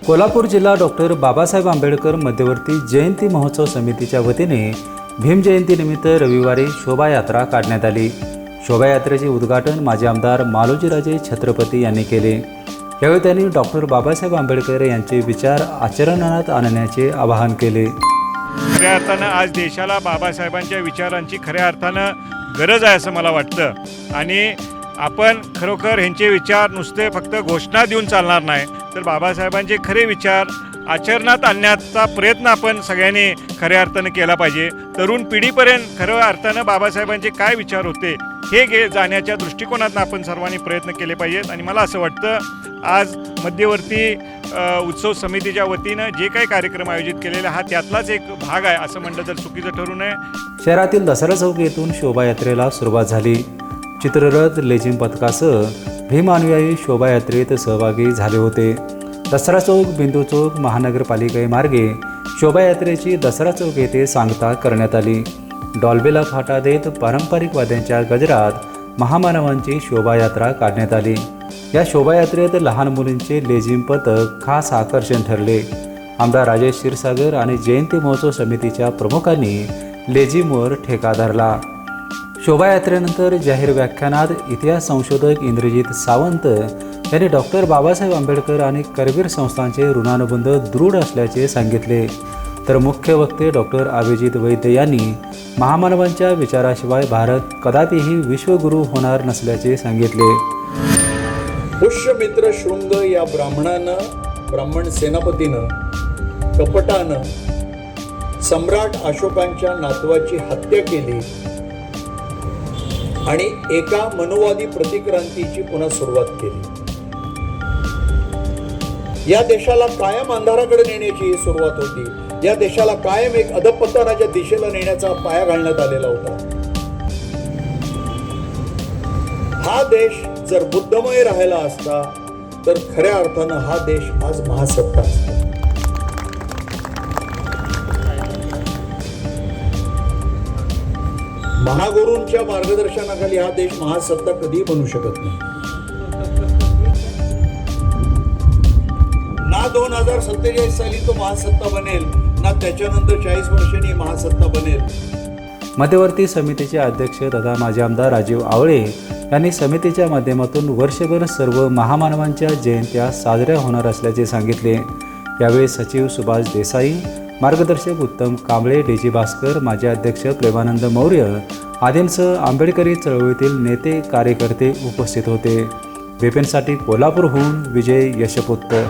कोल्हापूर जिल्हा डॉक्टर बाबासाहेब आंबेडकर मध्यवर्ती जयंती महोत्सव समितीच्या वतीने भीम जयंतीनिमित्त रविवारी शोभायात्रा काढण्यात आली। शोभायात्रेचे उद्घाटन माजी आमदार मालोजीराजे छत्रपती यांनी केले। यावेळी त्यांनी डॉक्टर बाबासाहेब आंबेडकर यांचे विचार आचरणात आणण्याचे आवाहन केले। खऱ्या अर्थानं आज देशाला बाबासाहेबांच्या विचारांची खऱ्या अर्थानं गरज आहे असं मला वाटतं आणि आपण खरोखर ह्यांचे विचार नुसते फक्त घोषणा देऊन चालणार नाही, तर बाबासाहेबांचे खरे विचार आचरणात आणण्याचा प्रयत्न आपण सगळ्यांनी खऱ्या अर्थानं केला पाहिजे। तरुण पिढीपर्यंत खऱ्या अर्थानं बाबासाहेबांचे काय विचार होते हे जाण्याच्या दृष्टिकोनातून आपण सर्वांनी प्रयत्न केले पाहिजेत। आणि मला असं वाटतं आज मध्यवर्ती उत्सव समितीच्या वतीनं जे काही कार्यक्रम आयोजित केलेले हा त्यातलाच एक भाग आहे असं म्हटलं तर चुकीचं ठरू नये। शहरातील दसरा चौक येथून शोभायात्रेला सुरुवात झाली। चित्ररथ लेझिम पथकासह भीम अनुयायी शोभायात्रेत सहभागी झाले होते। दसरा चौक, बिंदू चौक, महानगरपालिकेमार्गे शोभायात्रेची दसरा चौक येथे सांगता करण्यात आली। डॉल्बेला फाटा देत पारंपरिक वाद्यांच्या गजरात महामानवांची शोभायात्रा काढण्यात आली। या शोभायात्रेत लहान मुलींचे लेझिम पथक खास आकर्षण ठरले। आमदार राजेश क्षीरसागर आणि जयंती महोत्सव समितीच्या प्रमुखांनी लेझिमवर ठेका धरला। शोभायात्रेनंतर जाहीर व्याख्यानात इतिहास संशोधक इंद्रजित सावंत यांनी डॉक्टर बाबासाहेब आंबेडकर आणि करवीर संस्थांचे ऋणानुबंध दृढ असल्याचे सांगितले, तर मुख्य वक्ते डॉक्टर अभिजित वैद्य यांनी महामानवांच्या विचाराशिवाय भारत कदापिही विश्वगुरू होणार नसल्याचे सांगितले। पुष्यमित्र शृंग या ब्राह्मण सेनापतीनं कपटानं सम्राट अशोकांच्या नातवाची हत्या केली आणि एका मनोवादी प्रतिक्रांतीची पुन्हा सुरुवात केली। या देशाला कायम अंधाराकडे नेण्याची ही सुरुवात होती। या देशाला कायम एक अधपतनाच्या दिशेला नेण्याचा पाया घालण्यात आलेला होता। हा देश जर बुद्धमय राहिला असता तर खऱ्या अर्थानं हा देश आज महासत्ता असता। महागुरूंच्या मार्गदर्शनाखाली हा देश महासत्ता कधी बनू शकत नाही। ना 2047 साली तो महासत्ता बनेल, ना त्याच्यानंतर 40 वर्षांनी महासत्ता बनेल। मध्यवर्ती समितीचे अध्यक्ष तथा माजी आमदार राजीव आवळे यांनी समितीच्या माध्यमातून वर्षभर सर्व महामानवांच्या जयंत्या साजऱ्या होणार असल्याचे सांगितले। यावेळी सचिव सुभाष देसाई, मार्गदर्शक उत्तम कांबळे, डीजी भास्कर, माजी अध्यक्ष प्रेमानंद मौर्य आदींसह आंबेडकरी चळवळीतील नेते कार्यकर्ते उपस्थित होते। बिपिनसाठी कोल्हापूरहून विजय यशपुत्र।